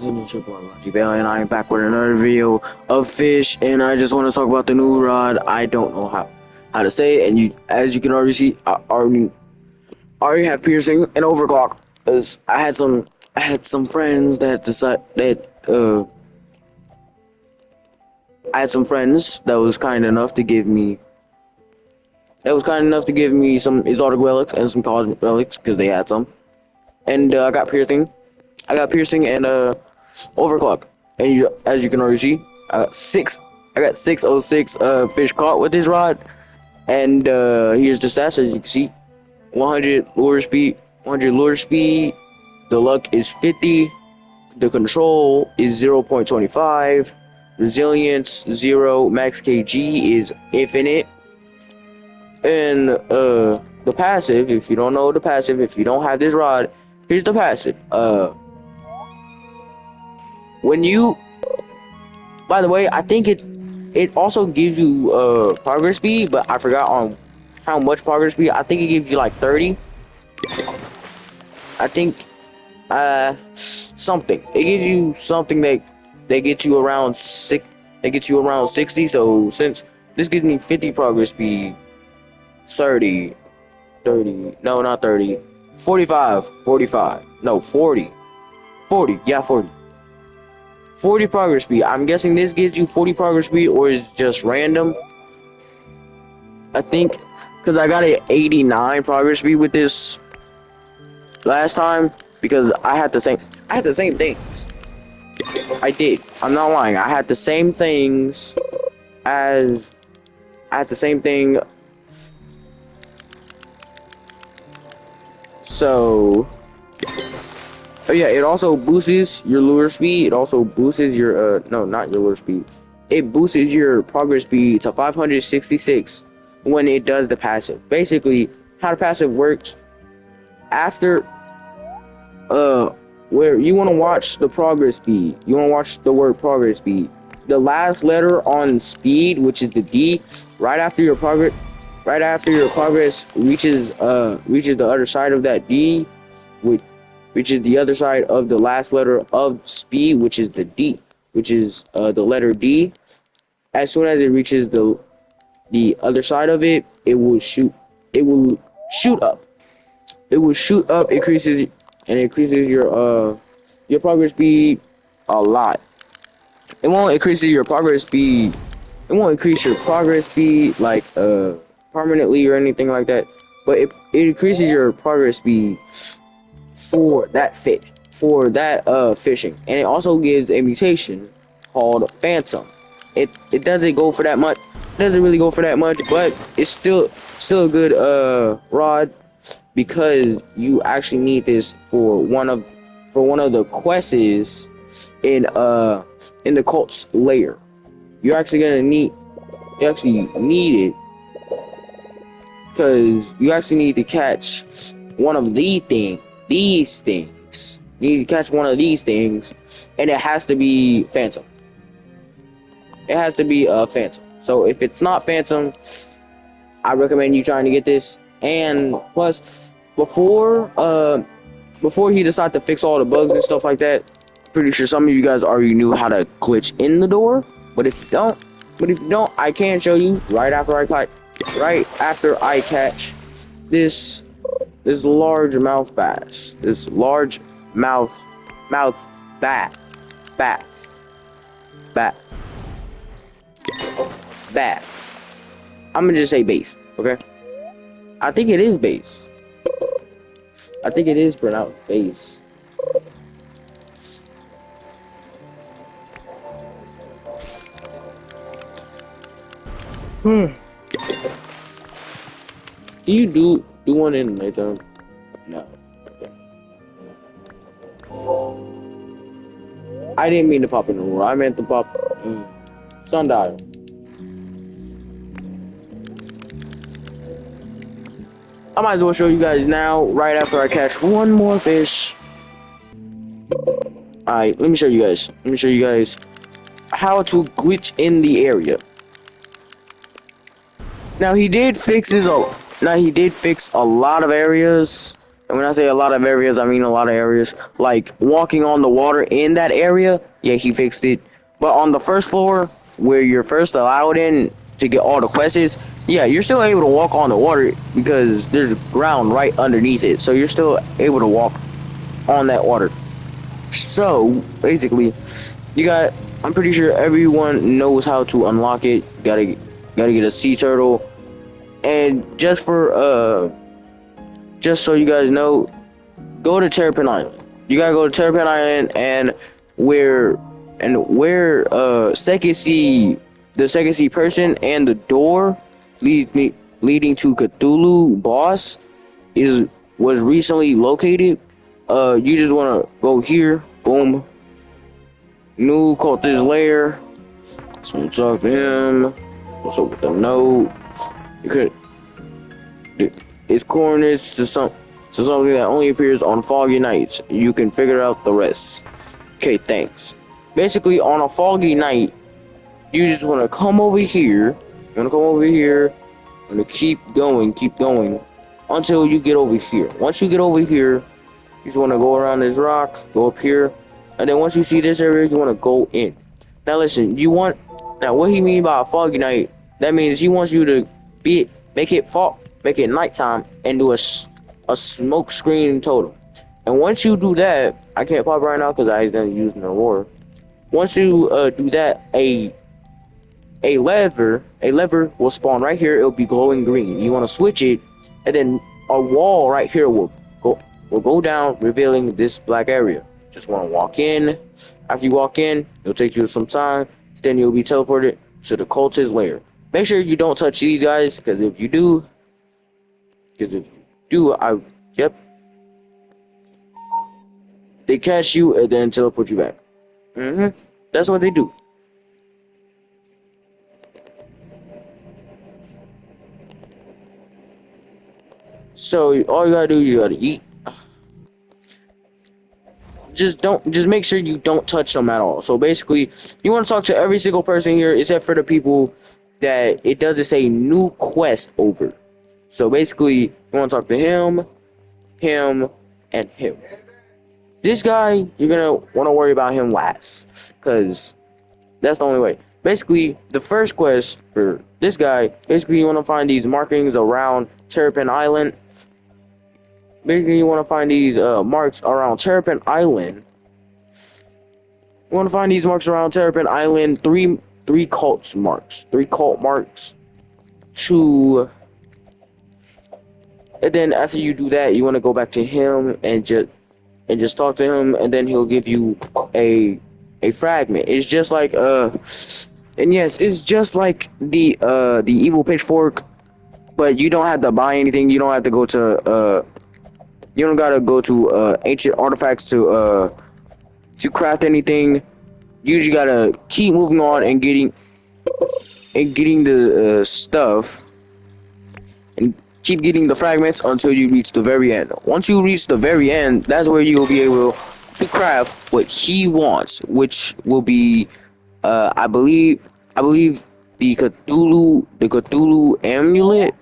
It's your boy Rocky Bell, and I am back with another video of fish. And I just want to talk about the new rod. I don't know how to say it, and as you can already see, I already have piercing and overclock. Cause I had some friends that decide that I had some friends that was kind enough to give me some exotic relics and some cosmic relics because they had some, and I got piercing. I got piercing and overclock, and as you can already see, I got six. I got 606 fish caught with this rod, and here's the stats as you can see: 100 lure speed, 100 lure speed. The luck is 50. The control is 0.25. Resilience 0. Max KG is infinite. And the passive, if you don't know the passive, if you don't have this rod, here's the passive. When you By the way, I think it also gives you progress speed, but I forgot on how much progress speed. I think it gives you like 30. I think something. It gives you something that gets you around six. That gets you around 60. So since this gives me 50 progress speed, 30, 30. No, not 30. 45, 45. No, 40. 40. Yeah, 40. 40 progress speed. I'm guessing this gives you 40 progress speed, or is just random. I think because I got an 89 progress speed with this last time because I had the same things. I did. I'm not lying. I had the same things as I had the same thing. So, oh yeah, it also boosts your lure speed. It also boosts your no, not your lure speed. It boosts your progress speed to 566 when it does the passive. Basically, how the passive works after where you want to watch the progress speed. You want to watch the word progress speed. The last letter on speed, which is the D, right after your progress reaches the other side of that D, which is the other side of the last letter of speed, which is the D, which is the letter D. As soon as it reaches the other side of it, it will shoot up. It will shoot up, increases your progress speed a lot. It won't increase your progress speed. It won't increase your progress speed like permanently or anything like that. But it increases your progress speed for that fishing. And it also gives a mutation called Phantom. It doesn't go for that much. It doesn't really go for that much, but it's still a good rod because you actually need this for one of the quests in the cult's lair. You're actually gonna need you actually need it because you actually need to catch one of these things. You need to catch one of these things, and it has to be Phantom. It has to be a Phantom. So if it's not Phantom, I recommend you trying to get this. And plus, before before he decided to fix all the bugs and stuff like that, pretty sure some of you guys already knew how to glitch in the door. But if you don't, I can show you right after I catch this large mouth bass, this large mouth mouth bat bass bat bat. I'm gonna just say base, okay? I think it is base. I think it is pronounced base. Can you do one in the nighttime? No. Okay. I didn't mean to pop in the room. I meant to pop sundial. I might as well show you guys now, right after I catch one more fish. Alright, let me show you guys. Let me show you guys how to glitch in the area. Now he did fix a lot of areas And when I say a lot of areas, I mean a lot of areas. Like walking on the water in that area, yeah, he fixed it. But on the first floor, where you're first allowed in to get all the quests, yeah, you're still able to walk on the water because there's ground right underneath it. So you're still able to walk on that water. So basically, you got. I'm pretty sure everyone knows how to unlock it. Gotta get a sea turtle. And just so you guys know, go to Terrapin Island. You gotta go to Terrapin Island where second sea the second sea person and the door leading to Cthulhu boss is was recently located. You just wanna go here, boom, new cultist lair. So talk to him. What's up with the note? You could its coordinates to something that only appears on foggy nights. You can figure out the rest. Okay, thanks. Basically, on a foggy night, you just want to come over here. You want to come over here. You want to keep going until you get over here. Once you get over here, you just want to go around this rock, go up here, and then once you see this area, you want to go in. Now listen, now what he mean by a foggy night? That means he wants you to make it make it nighttime, and do a smoke screen totem. And once you do that, I can't pop right now because I accidentally used an aurora. Once you do that, a lever will spawn right here. It'll be glowing green. You want to switch it, and then a wall right here will go down, revealing this black area. Just want to walk in. After you walk in, it'll take you some time. Then you'll be teleported to the cultist lair. Make sure you don't touch these guys, because if you do, yep, they catch you and then teleport you back. That's what they do. So all you gotta do, you gotta eat. Just make sure you don't touch them at all. So basically, you want to talk to every single person here, except for the people that it doesn't say new quest over. So basically, you want to talk to him, and him. This guy, you're gonna want to worry about him last, because that's the only way. Basically, the first quest for this guy, basically you want to find these markings around Terrapin Island. Basically, you want to find these marks around Terrapin Island. You want to find these marks around Terrapin Island. Three cult marks. To, and then after you do that, you want to go back to him and just talk to him, and then he'll give you a fragment. It's just like and yes, it's just like the evil pitchfork, but you don't have to buy anything. You don't have to go to you don't gotta go to ancient artifacts to craft anything. You just gotta keep moving on and getting the stuff, and keep getting the fragments until you reach the very end. Once you reach the very end, that's where you'll be able to craft what he wants, which will be I believe the Cthulhu amulet.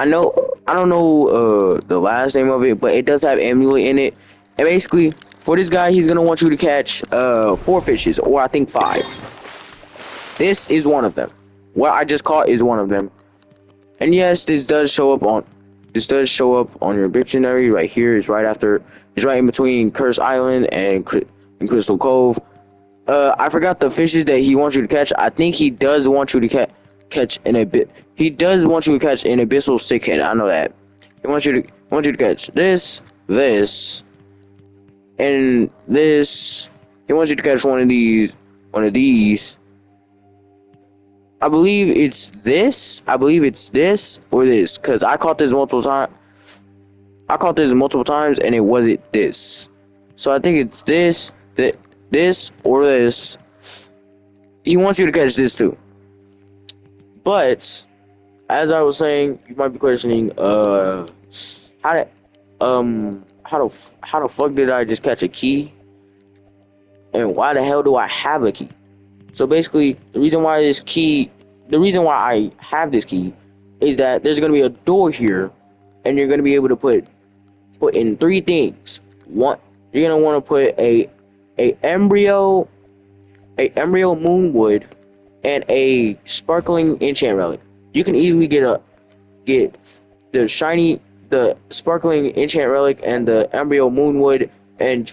I don't know the last name of it, but it does have amulet in it. And basically, for this guy, he's gonna want you to catch 4 fishes, or I think 5. This is one of them. What I just caught is one of them. And yes, this does show up on your dictionary right here. It's right in between Curse Island and Crystal Cove. I forgot the fishes that he wants you to catch. I think he does want you to catch an abyss. He does want you to catch an abyssal stickhead. I know that. He wants you to catch this, and this. He wants you to catch one of these. I believe it's this or this, because I caught this multiple times and it wasn't this. So I think it's this or this. He wants you to catch this too. But as I was saying, you might be questioning how the fuck did I just catch a key? And why the hell do I have a key? So basically, the reason why I have this key is that there's gonna be a door here, and you're gonna be able to put put in three things. One, you're gonna want to put a embryo, moonwood, and a sparkling enchant relic. You can easily get the shiny, the sparkling enchant relic and the embryo moonwood, and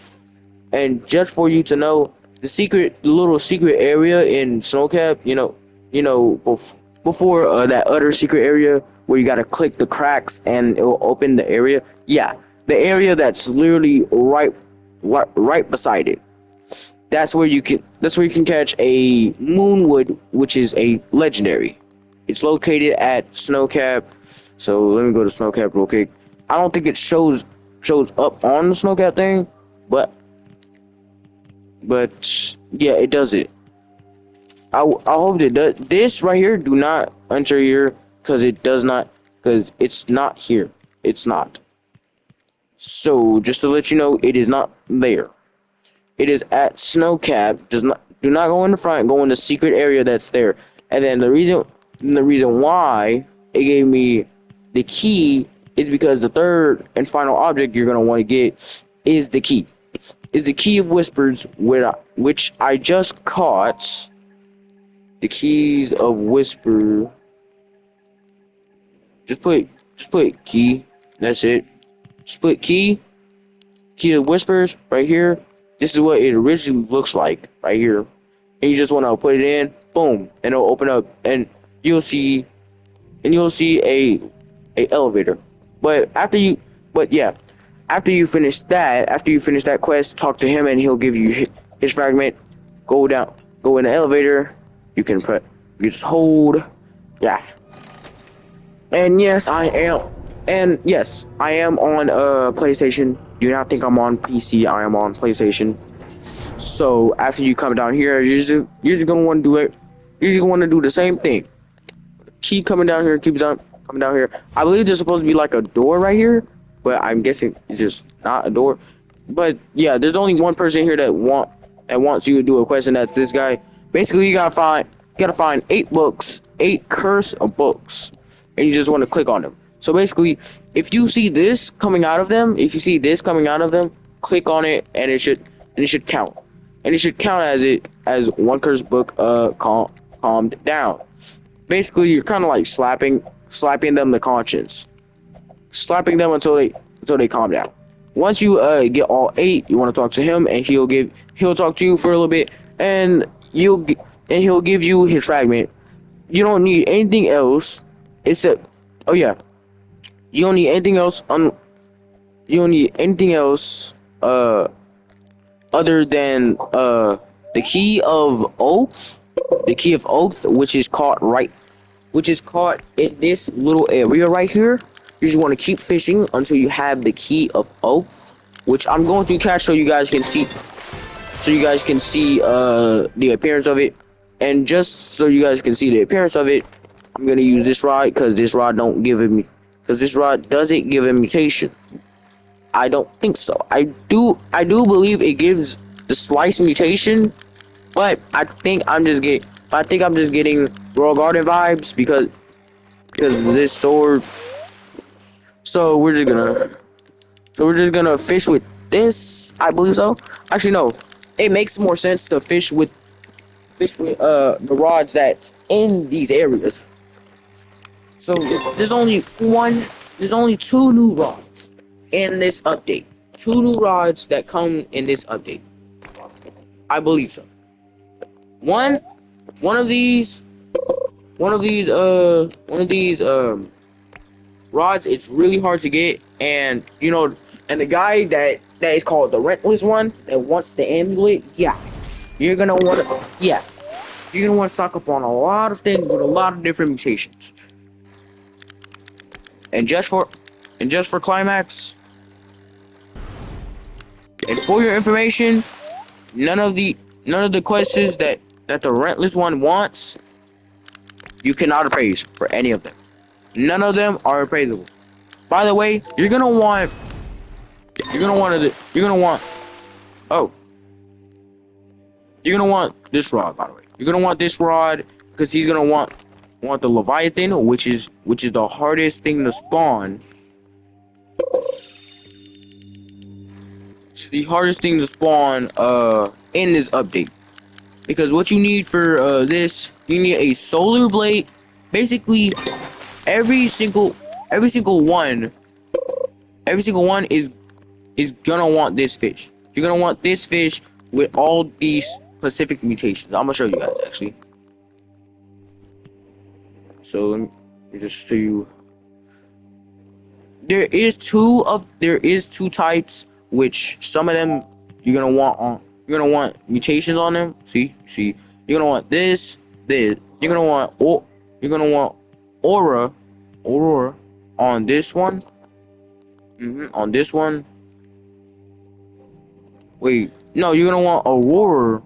just for you to know, the little secret area in Snowcap, before that other secret area where you gotta click the cracks and it will open the area. Yeah, the area that's literally right beside it. That's where you can catch a Moonwood, which is a legendary. It's located at Snowcap. So let me go to Snowcap real quick. I don't think it shows up on the Snowcap thing, but yeah, it does it. I hope it does. This right here, do not enter here because it does not, because it's not here. It's not. So just to let you know, it is not there. It is at Snowcap. Do not go in the front. Go in the secret area that's there. And then the reason why it gave me the key is because the third and final object you're gonna want to get is the key. Is the key of whispers, which I just caught. The keys of whisper. Just put key. That's it. Just put key. Key of whispers right here. This is what it originally looks like right here. And you just want to put it in, boom, and it'll open up, and you'll see, a elevator. But yeah, after you finish that quest, talk to him, and he'll give you his fragment. Go down, go in the elevator. You just hold, yeah. And yes, I am on PlayStation. Do not think I'm on PC. I am on PlayStation. So after you come down here, you're just gonna want to do it. You're just gonna want to do the same thing. Keep coming down here. Coming down here. I believe there's supposed to be like a door right here, but I'm guessing it's just not a door. But yeah, there's only one person here that wants you to do a quest, and that's this guy. Basically, you gotta find 8 books, 8 curse of books, and you just want to click on them. So basically, if you see this coming out of them, click on it, and it should count, and it should count as one curse book calmed down. Basically, you're kind of like slapping them the conscience, slapping them until they calm down. Once you get all 8, you want to talk to him, and he'll talk to you for a little bit, and he'll give you his fragment. You don't need anything else except, oh yeah, you don't need anything else other than the key of oath, which is caught in this little area right here. You just want to keep fishing until you have the key of oath, which I'm going to catch so you guys can see the appearance of it. And just so you guys can see the appearance of it, I'm gonna use this rod because this rod doesn't give a mutation. I don't think so. I do believe it gives the slice mutation, but I think I'm just getting Royal Garden vibes because this sword. So we're just gonna fish with this. I believe so. Actually, no. It makes more sense to fish with the rods that's in these areas. So there's only 2 new rods in this update. 2 new rods that come in this update. I believe so. One of these rods, it's really hard to get, and the guy that is called the Rentless one that wants the amulet, you're gonna want to stock up on a lot of things with a lot of different mutations. And just for climax, and for your information, none of the quests that the Rentless one wants, you cannot appraise for any of them. None of them are appraisable. By the way, you're gonna want this rod. By the way, you're gonna want this rod because he's gonna want the Leviathan, which is the hardest thing to spawn. is the hardest thing to spawn in this update. Because what you need for this, you need a solar blade. Basically, every single every single one every single one is gonna want this fish. You're gonna want this fish with all these specific mutations. I'm gonna show you guys actually. So let me just show you. There is two types, which some of them you're gonna want mutations on them. See, you're gonna want this. You're gonna want aurora on this one. On this one. Wait, no, you're gonna want aurora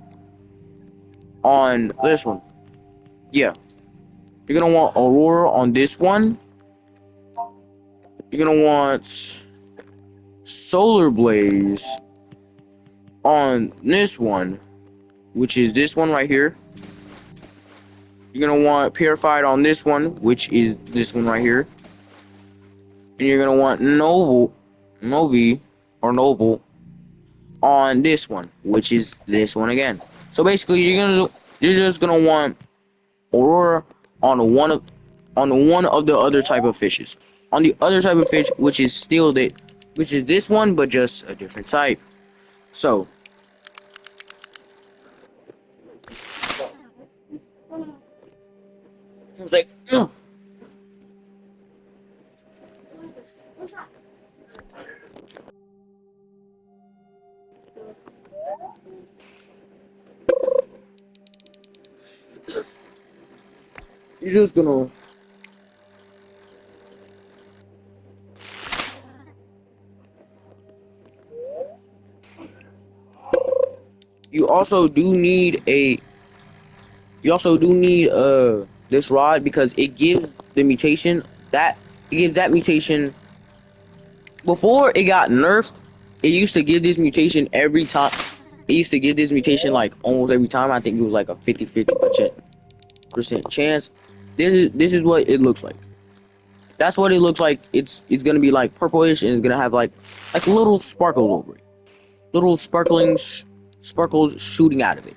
on this one. Yeah, you're gonna want aurora on this one. You're gonna want solar blaze on this one, which is this one right here. You're gonna want purified on this one, which is this one right here. And you're gonna want novi on this one, which is this one again. So basically, you're just gonna want aurora on one of the other type of fishes. On the other type of fish, which is this one, but just a different type. So it was like, you're just gonna. You also do need this rod because it gives the mutation that mutation. Before it got nerfed, it used to give this mutation every time. It used to give this mutation like almost every time. I think it was like a 50% chance. This is what it looks like. That's what it looks like. It's gonna be like purplish and it's gonna have like little sparkles over it. Little sparkles shooting out of it.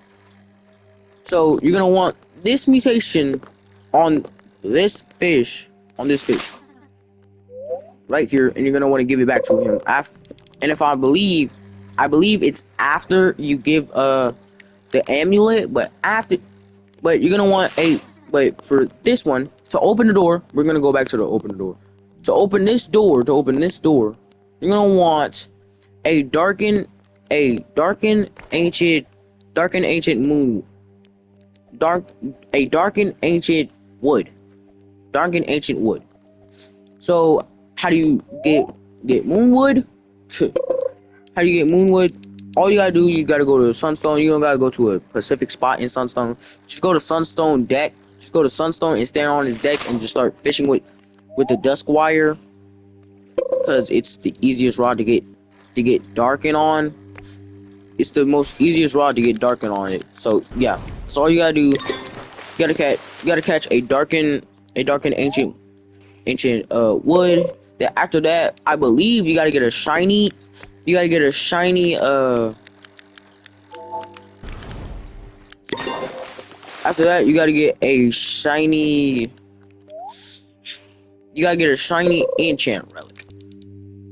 So you're gonna want this mutation on this fish, right here, and you're gonna want to give it back to him after. And if I believe it's after you give the amulet, but you're gonna want but for this one to open the door, we're gonna go back to the open the door. To open this door, you're gonna want a darkened ancient moon. Darkened ancient wood. So how do you get moonwood? How do you get moonwood? All you gotta do, you gotta go to Sunstone. You don't gotta go to a specific spot in Sunstone. Just go to Sunstone deck. Just go to Sunstone and stand on his deck and just start fishing with the dusk wire, because it's the easiest rod to get darken on. It's the most easiest rod to get darken on it. So yeah, that's all you gotta do. You gotta catch a darkened ancient wood. Then after that, I believe you gotta get a shiny. After that, you gotta get a shiny. You gotta get a shiny enchant relic.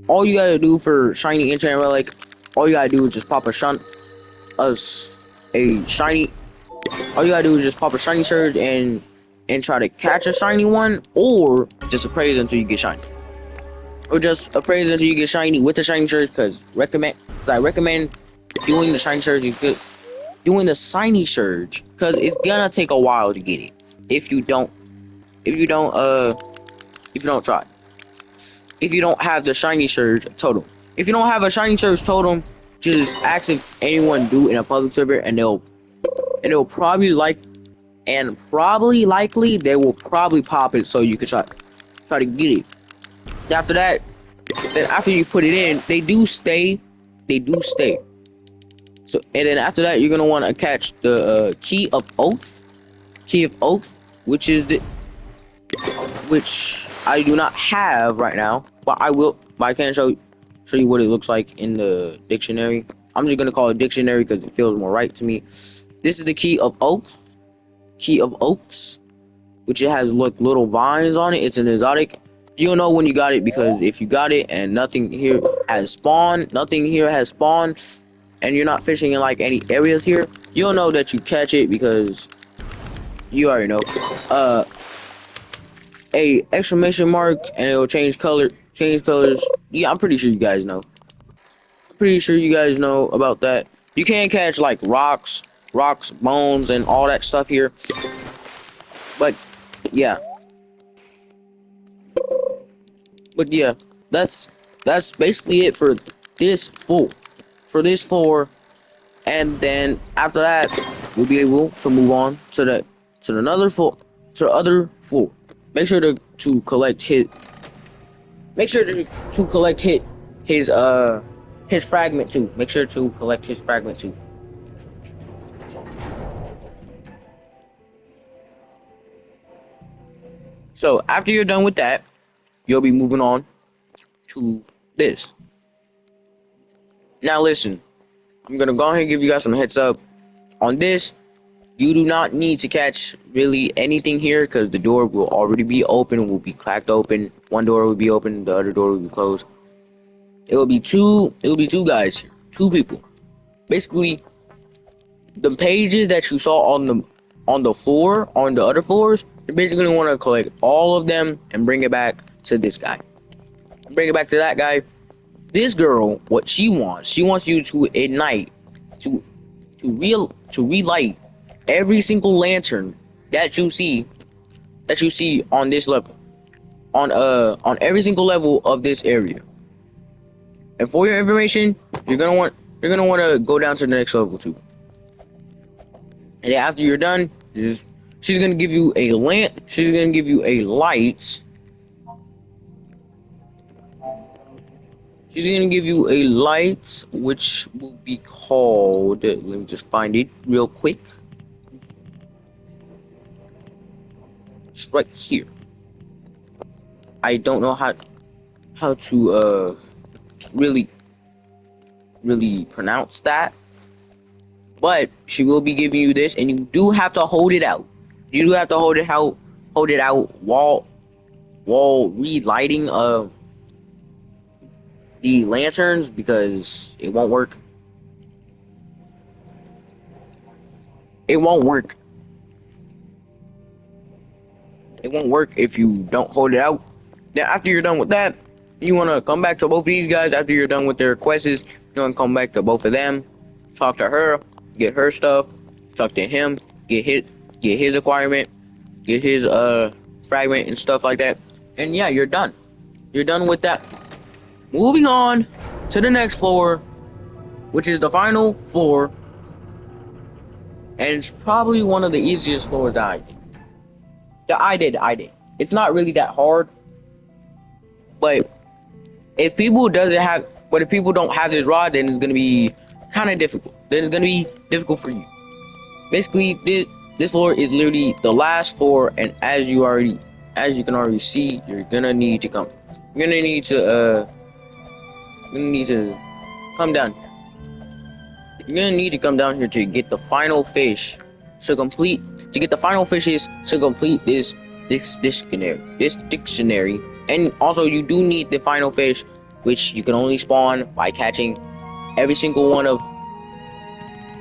All you gotta do for shiny enchant relic, all you gotta do is just pop a shiny. All you gotta do is just pop a shiny surge and try to catch a shiny one, or just appraise until you get shiny. Or just appraise until you get shiny with the shiny surge, because I recommend doing the shiny surge. Doing the shiny surge, because it's gonna take a while to get it if you don't try. If you don't have the shiny surge totem. If you don't have a shiny surge totem, just ask if anyone do in a public server, and they'll probably likely they will probably pop it so you can try to get it. After that, after you put it in, they do stay. So, and then after that, you're gonna want to catch the key of oath, which I do not have right now, but I will. But I can show show you what it looks like in the dictionary. I'm just gonna call it dictionary because it feels more right to me. This is the key of oaks. Key of oaks, which it has little vines on it. It's an exotic. You'll know when you got it because if you got it and nothing here has spawned, and you're not fishing in like any areas here, you'll know that you catch it because you already know. A exclamation mark and it'll change colors. Yeah, I'm pretty sure you guys know. Pretty sure you guys know about that. You can't catch like rocks, bones, and all that stuff here. But yeah, that's basically it for this floor. And then after that, we'll be able to move on to another floor, to the other floor. Make sure to collect his. Make sure to collect his fragment too. Make sure to collect his fragment too. So after you're done with that, you'll be moving on to this. Now listen, I'm gonna go ahead and give you guys some heads up on this. You do not need to catch really anything here because the door will already be open, will be cracked open. One door will be open, the other door will be closed. It will be two guys here, two people. Basically, the pages that you saw on the floor, on the other floors, you basically want to collect all of them and bring it back to this guy. Bring it back to that guy. This girl, what she wants you to ignite, to relight every single lantern that you see on this level, on every single level of this area. And for your information, you're gonna want to go down to the next level too. And then after you're done, she's gonna give you a lamp. She's gonna give you a light. She's gonna give you a light, which will be called. Let me just find it real quick. It's right here. I don't know how to really pronounce that, but she will be giving you this, and you do have to hold it out. You do have to hold it out while relighting the lanterns because it won't work. It won't work. It won't work if you don't hold it out. Then after you're done with that, you want to come back to both of these guys. After you're done with their quests, you want to come back to both of them, talk to her, get her stuff, talk to him, get his acquirement, get his fragment and stuff like that. And yeah, you're done. You're done with that. Moving on to the next floor, which is the final floor, and it's probably one of the easiest floors that I did. It's not really that hard, but if people don't have this rod, then it's gonna be kind of difficult. Then it's gonna be difficult for you. Basically, this floor is literally the last floor, and as you can already see, you're gonna need to come. You're gonna need to come down here. You're gonna need to come down here to get the final fish to get the final fishes to complete this dictionary. And also you do need the final fish, which you can only spawn by catching every single one of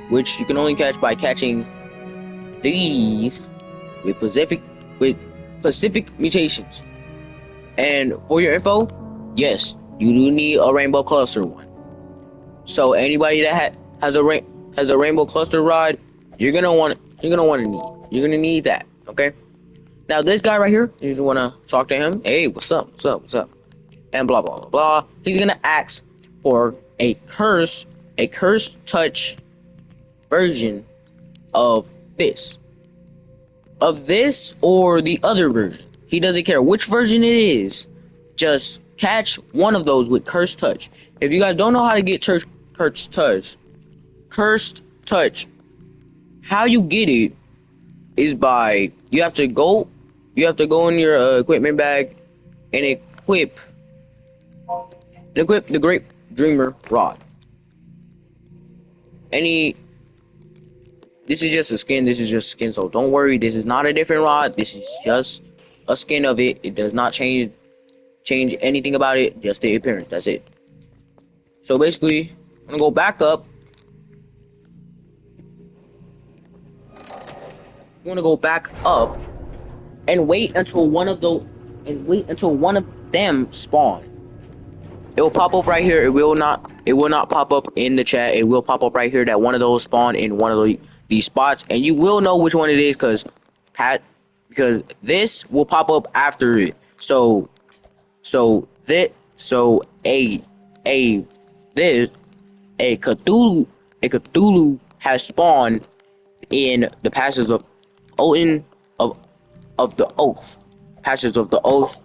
which you can only catch by catching these with specific mutations. And for your info, yes, you do need a rainbow cluster one. So anybody that has a rainbow cluster rod, you're gonna need that. Okay. Now this guy right here, you wanna talk to him. Hey, what's up? And blah blah blah blah. He's gonna ask for a cursed touch version of this or the other version. He doesn't care which version it is. Just catch one of those with cursed touch. If you guys don't know how to get cursed touch, how you get it is by you have to go in your equipment bag and equip the Dreamer Rod. Any This is just a skin. This is just skin. So don't worry. This is not a different rod. This is just a skin of it. It does not change anything about it. Just the appearance. That's it. So basically, I'm gonna go back up. I'm gonna go back up and wait until one of them spawn. It will pop up right here. It will not. It will not pop up in the chat. It will pop up right here that one of those spawn in one of these spots, and you will know which one it is because this will pop up after it. So a this a Cthulhu has spawned in the passages of Odin of the Oath. Passages of the Oath.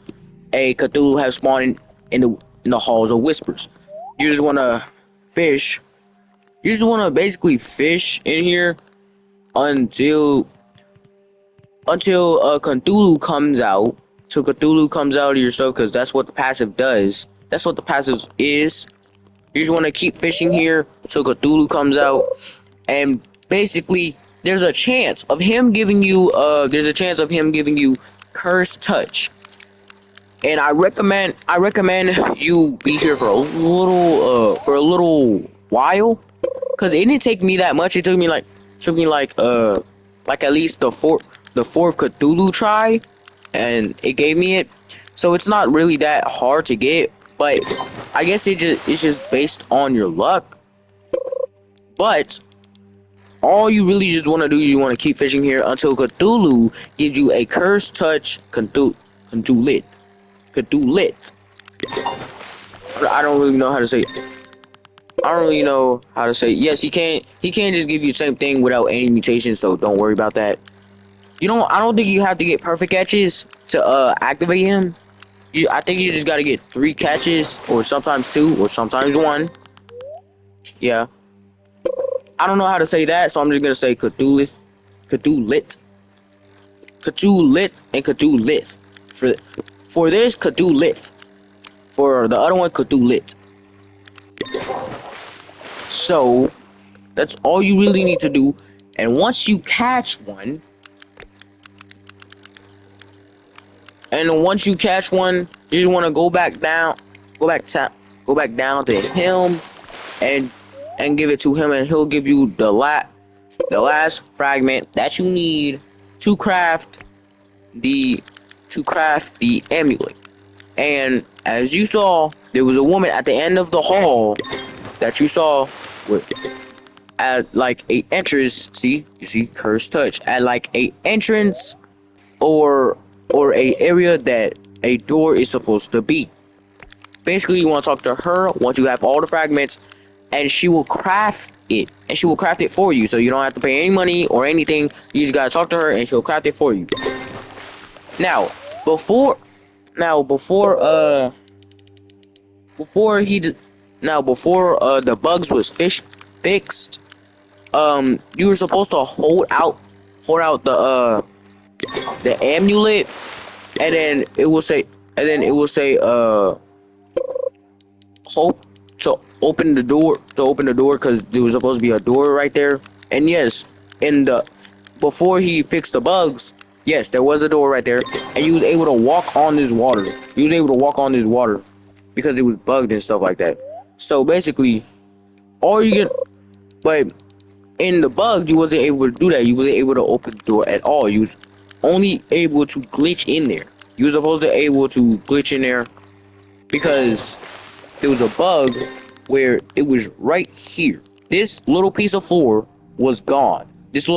A Cthulhu has spawned in the halls of whispers. You just wanna fish. You just wanna basically fish in here until Cthulhu comes out. So Cthulhu comes out of yourself, because that's what the passive does. That's what the passive is. You just want to keep fishing here till Cthulhu comes out, and basically there's a chance of him giving you Cursed Touch. And I recommend you be here for a little while, because it didn't take me that much. It took me like at least the fourth Cthulhu try, and it gave me it. So it's not really that hard to get, but I guess it's just based on your luck. But all you really just want to do, you want to keep fishing here until Cthulhu gives you a Cursed Touch Cthulhu. I don't really know how to say it. I don't really know how to say it. Yes, he can't just give you the same thing without any mutation, so don't worry about that. I don't think you have to get perfect catches to activate him. I think you just gotta get 3 catches, or sometimes 2, or sometimes 1. Yeah. I don't know how to say that, so I'm just gonna say Cthulhu, and Cthulhu. For this, Cthulhu. For the other one, Cthulhu. So that's all you really need to do. And once you catch one, you just want to go back down to him, and give it to him, and he'll give you the last fragment that you need to craft the amulet. And as you saw, there was a woman at the end of the hall that you saw at like a entrance. You see Cursed Touch at like a entrance or a area that a door is supposed to be. Basically, you want to talk to her once you have all the fragments, and she will craft it. And she will craft it for you, so you don't have to pay any money or anything. You just gotta talk to her, and she'll craft it for you. Now, before the bugs was fixed, you were supposed to hold out the amulet, and then it will say hope to open the door, because there was supposed to be a door right there. And yes, before he fixed the bugs, yes, there was a door right there, and you was able to walk on this water. Because it was bugged and stuff like that. So basically, but in the bugs, you wasn't able to do that. You wasn't able to open the door at all. You was only able to glitch in there. You were supposed to able to glitch in there because there was a bug where it was right here. This little piece of floor was gone. And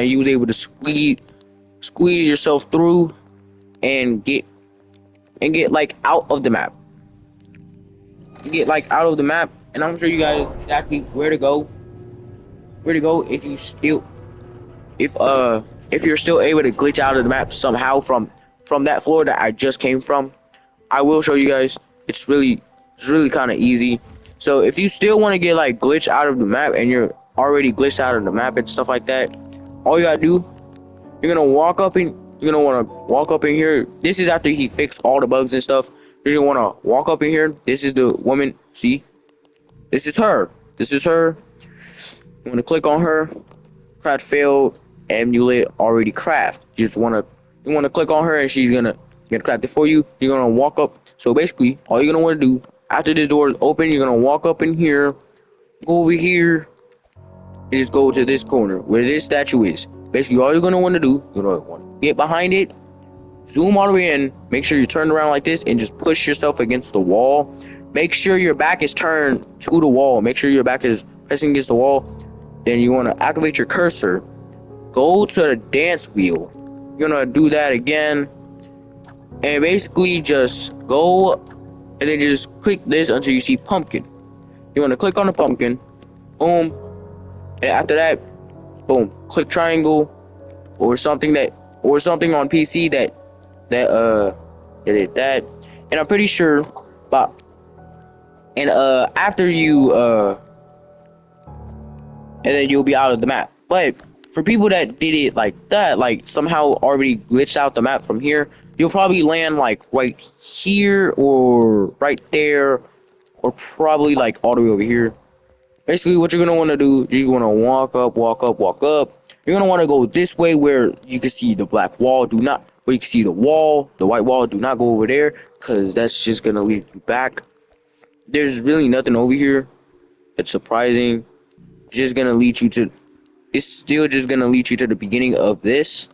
you was able to squeeze yourself through and get like out of the map. And I'm sure you guys exactly where to go if you're still able to glitch out of the map somehow from that floor that I just came from. I will show you guys. It's really kind of easy. So if you still want to get like glitch out of the map, and you're already glitched out of the map and stuff like that, all you gotta do, you're gonna want to walk up in here. This is after he fixed all the bugs and stuff. You're gonna wanna walk up in here. This is the woman. See, this is her. This is her. You wanna click on her. Craft failed. Amulet already craft. You wanna click on her and she's gonna craft it for you. You're gonna walk up. So basically, all you're gonna wanna do after this door is open, you're gonna walk up in here, go over here, and just go to this corner where this statue is. Basically, all you're gonna wanna do, you're gonna wanna get behind it, zoom all the way in, make sure you turn around like this, and just push yourself against the wall. Make sure your back is turned to the wall. Make sure your back is pressing against the wall. Then you wanna activate your cursor. Go to the dance wheel. You're gonna do that again, and basically just go and then just click this until you see pumpkin. You want to click on the pumpkin, boom, and after that, boom, click triangle or something on PC that did that, and I'm pretty sure, but and after you and then you'll be out of the map. But for people that did it like that, like somehow already glitched out the map from here, you'll probably land like right here or right there, or probably like all the way over here. Basically, what you're gonna want to do, you're gonna walk up, walk up, walk up. You're gonna want to go this way where you can see the black wall. Where you can see the wall, the white wall. Do not go over there, cause that's just gonna lead you back. There's really nothing over here. It's surprising. It's just gonna lead you to. It's still just gonna lead you to the beginning of this.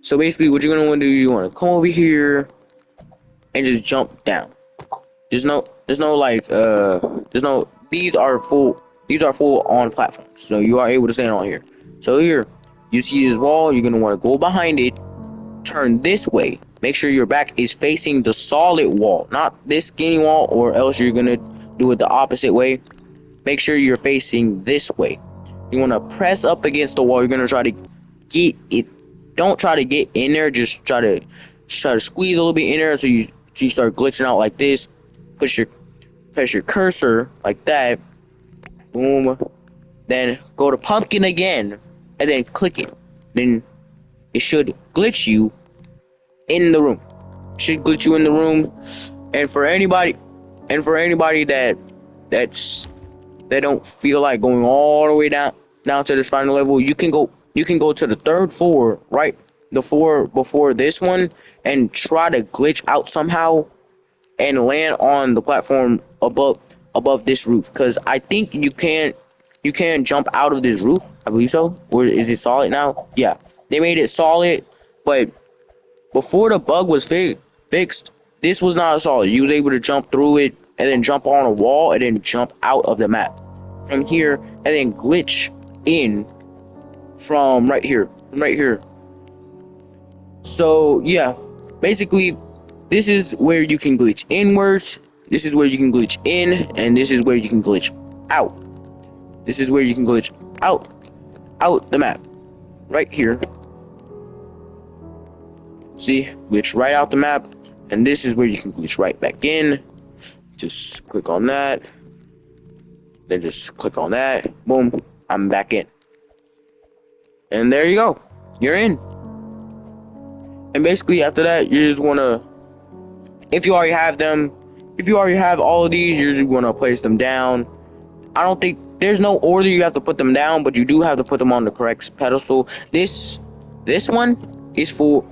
So basically, what you're gonna want to do, you want to come over here and just jump down. There's no like there's no these are full on platforms, so you are able to stand on here. So here you see this wall, you're gonna want to go behind it, turn this way, make sure your back is facing the solid wall, not this skinny wall, or else you're gonna do it the opposite way. Make sure you're facing this way. You want to press up against the wall. You're gonna try to get it. Don't try to get in there, just try to squeeze a little bit in there, so you start glitching out like this. Press your cursor like that, boom, then go to pumpkin again, and then click it. Then it should glitch you in the room. Should glitch you in the room. And for anybody that don't feel like going all the way down to this final level, you can go to the third floor, right? The floor before this one, and try to glitch out somehow and land on the platform above this roof, because I think you can jump out of this roof. I believe so. Or is it solid now? Yeah, they made it solid, but before the bug was fixed, this was not solid. You was able to jump through it and then jump on a wall and then jump out of the map from here and then glitch in from right here. So yeah, basically, this is where you can glitch inwards, this is where you can glitch in, and this is where you can glitch out. This is where you can glitch out the map. Right here. See? Glitch right out the map. And this is where you can glitch right back in. Just click on that. Then just click on that. Boom. I'm back in. And there you go. You're in. And basically after that, you just want to, if you already have all of these, you're just going to place them down. I don't think there's no order you have to put them down, but you do have to put them on the correct pedestal. This one is for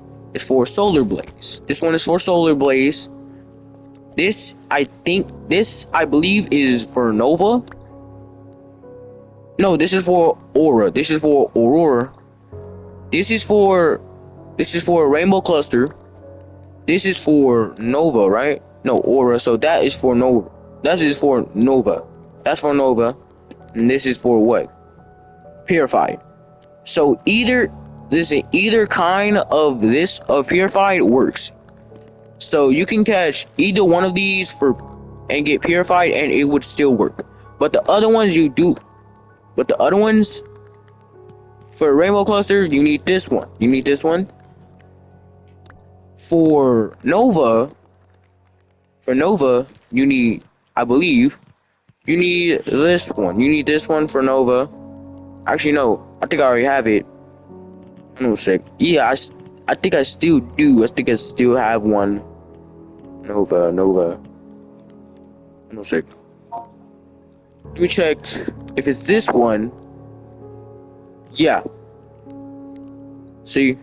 Solar Blaze. This one is for Solar Blaze. This I believe is for Nova. No, this is for Aura. This is for Aurora. This is for Rainbow Cluster. This is for Nova, right? No, Aura. So that is for Nova. That is for Nova. That's for Nova. And this is for what? Purified. So either kind of this of Purified works. So you can catch either one of these and get Purified and it would still work. But the other ones for Rainbow Cluster, you need this one. For Nova, you need, I believe, you need this one. You need this one for Nova. Actually, no. I think I already have it. Hang on a sec. Yeah, I think I still do. I think I still have one. Nova. No check. Let me check if it's this one. Yeah. See,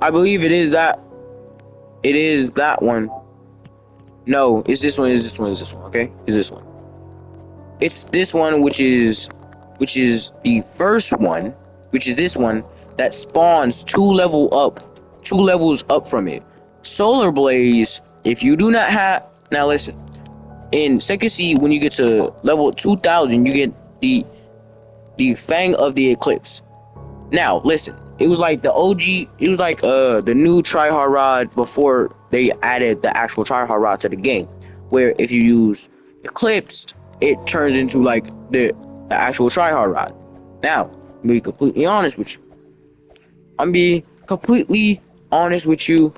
I believe it is that. It is that one. No, it's this one. Is this one? Is this one? Okay, it's this one. It's this one, which is the first one, which is this one that spawns two levels up from it. Solar Blaze. If you do not have, now listen. In Second Sea, when you get to level 2000, you get the Fang of the Eclipse. Now, listen. It was like the OG. It was like the new tryhard rod before they added the actual tryhard rod to the game, where if you use Eclipsed, it turns into like the actual tryhard rod. Now, I'm be completely honest with you. I'm be completely honest with you.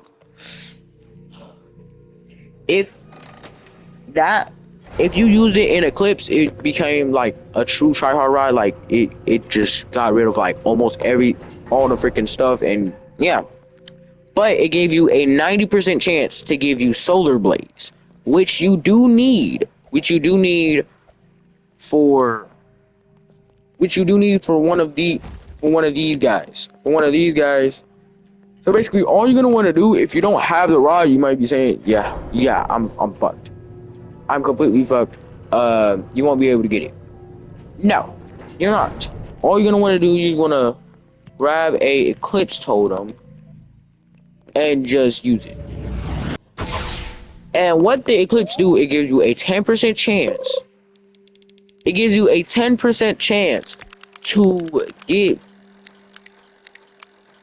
If that if you used it in Eclipse, it became like a true tryhard ride. Like it just got rid of like almost all the freaking stuff, and yeah. But it gave you a 90% chance to give you Solar Blaze, which you do need, for one of these guys, So basically, all you're gonna want to do if you don't have the rod, you might be saying, yeah, I'm fucked. I'm completely fucked. You won't be able to get it. No, you're not. All you're gonna want to do, you're gonna grab a Eclipse Totem and just use it. And what the Eclipse do, it gives you a 10% chance. It gives you a 10% chance to get.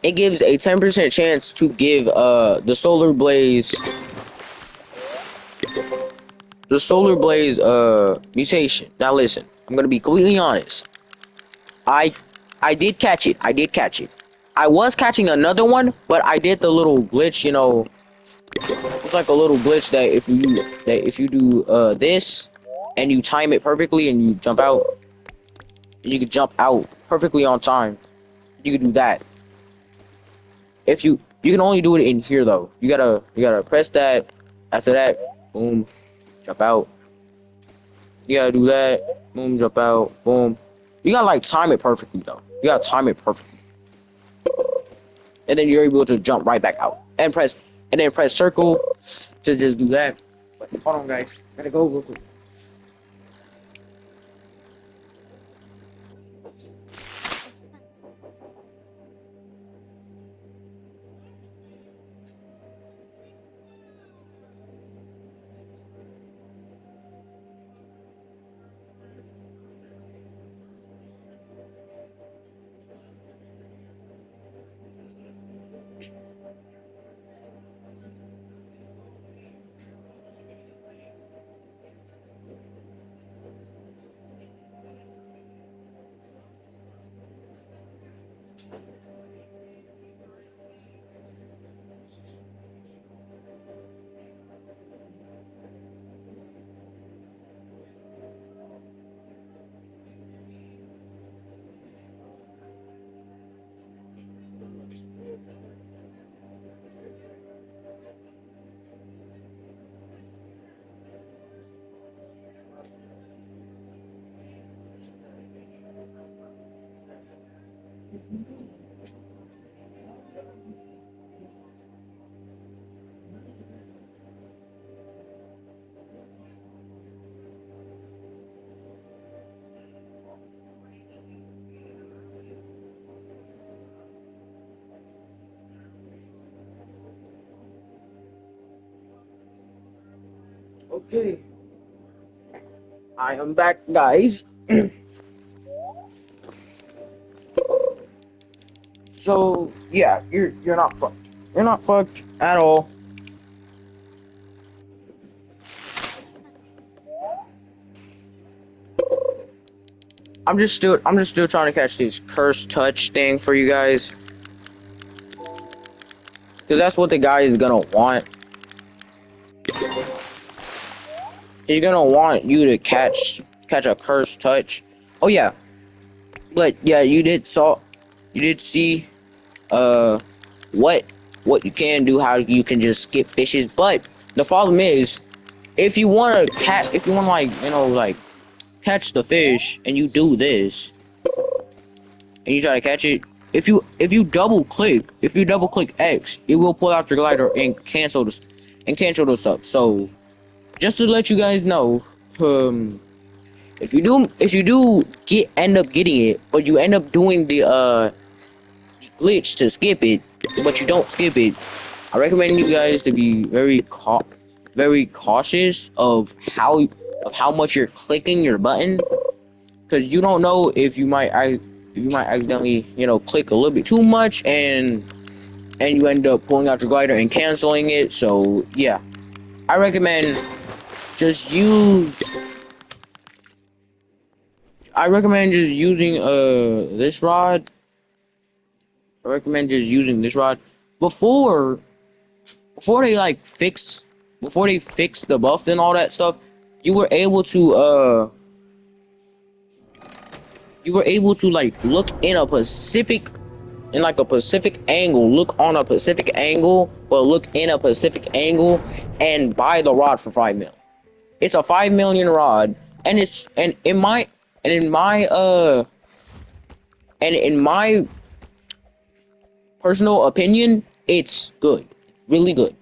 It gives a 10% chance to give the Solar Blaze mutation. Now listen, I'm gonna be completely honest. I I did catch it. I was catching another one, but I did the little glitch, it's like a little glitch that if you do this and you time it perfectly and you jump out, you can jump out perfectly on time. You can do that. If you can only do it in here though. You gotta press that. After that, boom, jump out. You gotta do that. Boom, jump out. Boom. You gotta like time it perfectly though. You gotta time it perfectly. And then you're able to jump right back out. And then press circle to just do that. But hold on guys. Gotta go real quick. Okay. I am back guys. So yeah, you're not fucked. You're not fucked at all. I'm just still trying to catch this cursed touch thing for you guys. Cause that's what the guy is gonna want. He's gonna want you to catch a cursed touch. Oh yeah. But yeah, you did see what what you can do, how you can just skip fishes. But the problem is, if you want to if you want to like like catch the fish, and you do this, and you try to catch it, if you double click X, it will pull out your glider and cancel this stuff. So just to let you guys know, if you do end up getting it, but you end up doing the glitch to skip it, but you don't skip it, I recommend you guys to be very cautious of how much you're clicking your button, because you don't know if you might accidentally click a little bit too much, and you end up pulling out your glider and canceling it. So yeah, I recommend just use I recommend just using this rod. I recommend just using this rod before before they like fix before they fix the buff and all that stuff. You were able to like look in a Pacific angle, look on a Pacific angle, but look in a Pacific angle and buy the rod for 5 mil. It's a 5 million rod, and it's and in my and in my personal opinion, it's good, really good.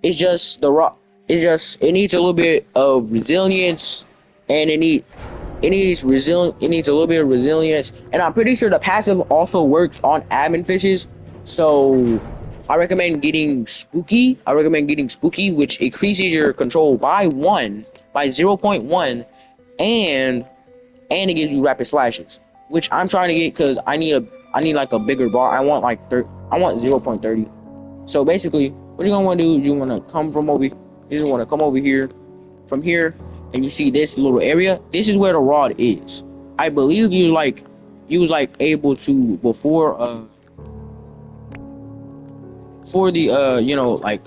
It's just the rock. It needs a little bit of resilience, and it needs a little bit of resilience, and I'm pretty sure the passive also works on admin fishes. So I recommend getting spooky. Which increases your control by 0.1, and it gives you rapid slashes, which I'm trying to get because I need like a bigger bar. I want 0.30. So basically, what you're gonna want to do, you want to come from over. You just want to come over here, from here, and you see this little area. This is where the rod is. I believe you was like able to for the like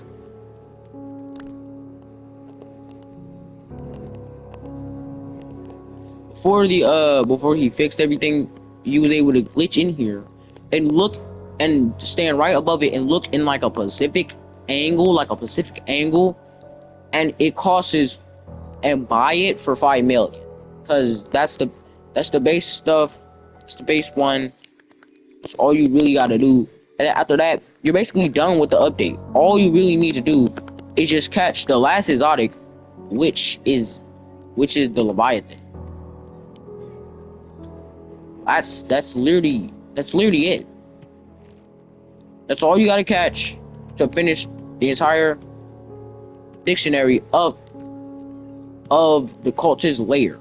before he fixed everything, you was able to glitch in here and look and stand right above it and look in like a Pacific angle, and it costs, and buy it for 5 million, because that's the base stuff. It's the base one. That's all you really got to do, and after that you're basically done with the update. All you really need to do is just catch the last exotic, which is the Leviathan. That's literally it. That's all you got to catch to finish the entire dictionary of the cultist layer.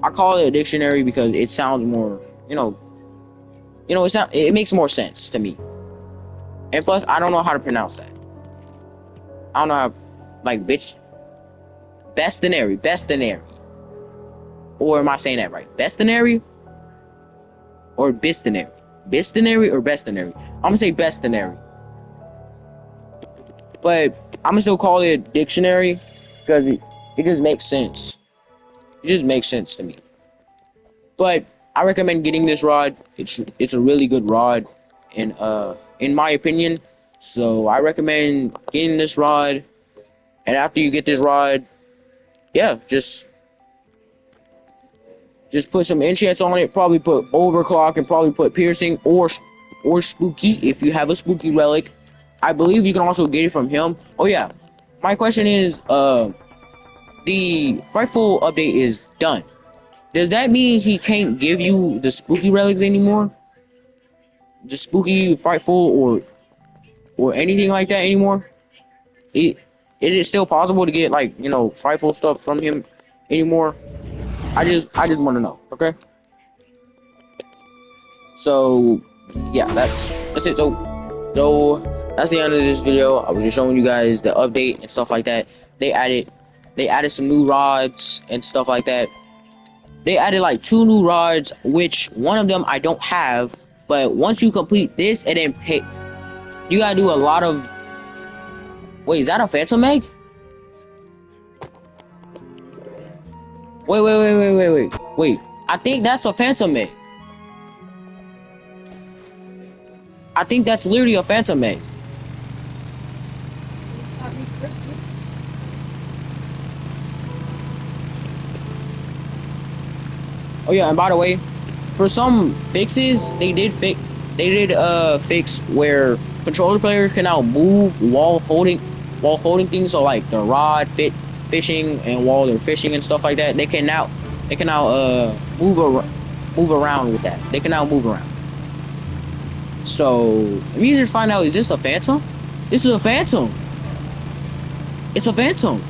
I call it a dictionary because it sounds more, it makes more sense to me. And plus, I don't know how to pronounce that. I don't know how, like, Bestinary. Or am I saying that right? Bestinary or Bistinary? Bistinary or Bestinary? I'm gonna say Bestinary. But I'm gonna still call it dictionary because it just makes sense. It just makes sense to me. But I recommend getting this rod. It's a really good rod, in my opinion. So I recommend getting this rod. And after you get this rod, yeah, just put some enchants on it. Probably put overclock and probably put piercing or spooky if you have a spooky relic. I believe you can also get it from him. Oh yeah, my question is, the Frightful update is done. Does that mean he can't give you the spooky relics anymore? The spooky, frightful, or anything like that anymore? Is it still possible to get like frightful stuff from him anymore? I just want to know. Okay. So yeah, that's it. So that's the end of this video. I was just showing you guys the update and stuff like that. They added some new rods and stuff like that. They added like 2 new rods, which one of them I don't have. But once you complete this and then pay, you gotta do a lot of. Wait, is that a Phantom Egg? Wait. I think that's a Phantom Egg. I think that's literally a phantom egg. Oh yeah, and by the way, for some fixes, they did fix where controller players can now move while holding things. So like the rod fit fishing and while they're fishing and stuff like that, they can now move around with that. They can now move around. So let me just find out, is this a phantom? This is a phantom. It's a phantom.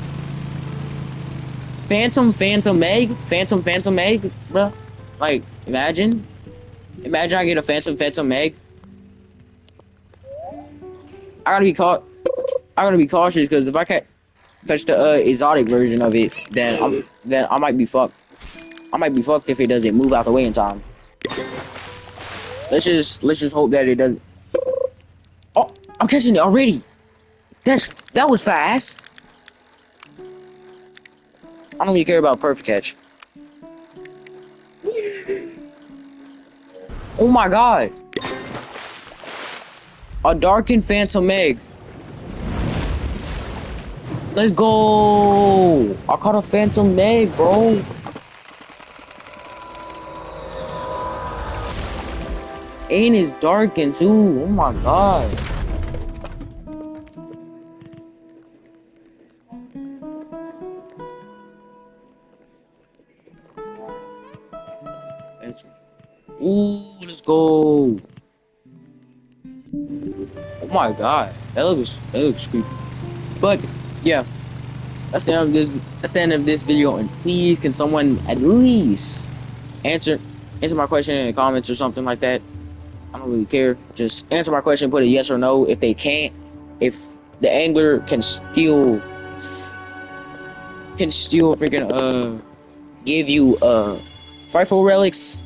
Phantom egg, bruh. Like imagine I get a phantom egg. I gotta be caught. I gotta be cautious because if I catch the exotic version of it, then I might be fucked. I might be fucked if it doesn't move out the way in time. Let's just hope that it doesn't. Oh, I'm catching it already. That was fast. I don't really care about perfect catch. Oh my god, a darkened phantom egg. Let's go. I caught a phantom egg, bro. And it's darkened too. Oh my god. Phantom. Ooh, let's go. Oh my god, that looks creepy. But yeah, that's the end of this. That's the end of this video. And please, can someone at least answer answer my question in the comments or something like that? I don't really care. Just answer my question. Put a yes or no. If they can't, if the angler can still freaking give you frightful relics.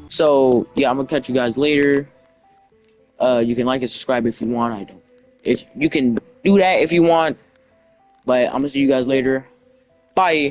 So yeah, I'm gonna catch you guys later. You can like and subscribe if you want. I don't. If you can do that if you want. But I'm gonna see you guys later. Bye.